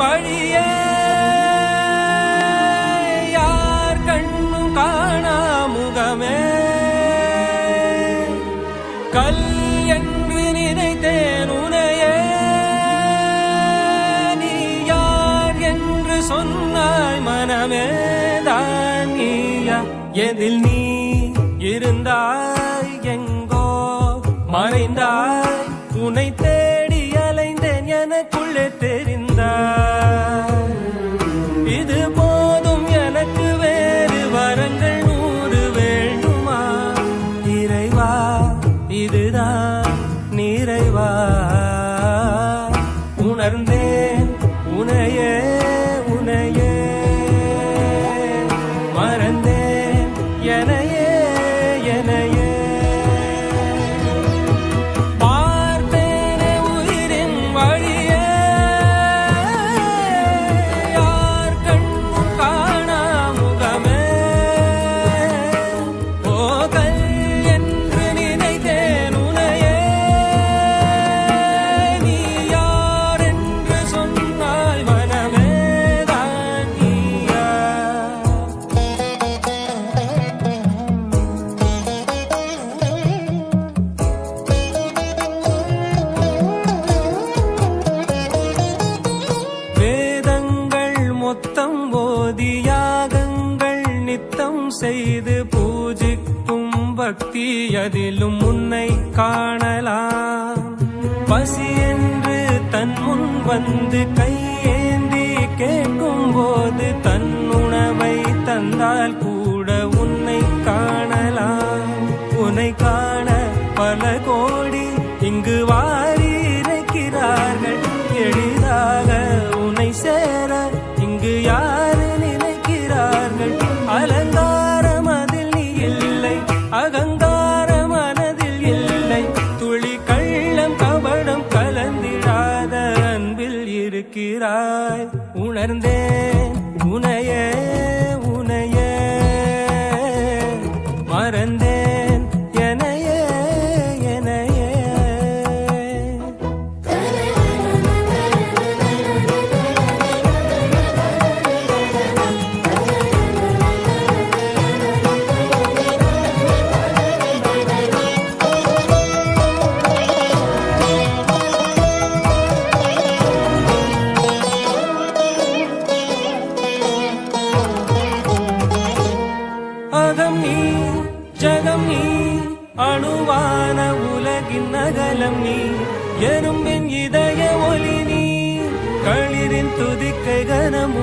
வழியே யார் கண்ணும் காணா முகமே கல் என்று நினைத்தேன் உனையே நீ யார் என்று சொன்னாய் மனமே தான் நீயா எதில் நீ இருந்தாய் எங்கோ மறைந்தாய் உன்னை தேடி அலைந்தேன் எனக்குள்ளே தெரிந்தாய் இது போதும் எனக்கு வேறு வரங்கள் 100 வேண்டுமா இறைவா இதுதான் நிறைவா உணர்ந்தேன் உனையே உனையே மறந்தேன் எனையே எனையே பார்த்தேனே உயிரின் வழியே யார் கண்ணும் காணா முகமே ஓ கல் என்று நினைத்தேன் உனையே நீ யார் என்று சொன்னாய் மனமே தான் நீயா வேதங்கள் மொத்தம் ஓதி யாகங்கள் நித்தம் செய்து பூஜிக்கும் பக்தி அதிலும் உன்னை காணலாம் பசி என்று தன் முன் வந்து கையேந்தி கேட்கும் போது தன் உணவை தந்தால் கூட உன்னை காணலாம் உன்னை காண பல கோடி இங்கு வாரி இறைக்கிறார்கள் எளிதாக உன்னை சேர இங்கு யாரு நினைக்கிறார்கள் அலங்காரம் அதில் நீ இல்லை அகங்கார மனதில் இல்லை துளி கள்ளம் கபடம் கலந்திடாத அன்பில் இருக்கிறாய் உணர்ந்தேன் உனையே உனையே மறந்தேன் எனையே எனையே அகம் நீ ஜகம் நீ அணுவான உலகின் அகலம் நீ எறும்பின் இதய ஒலி நீ களிரின் துதிக்கை கனம்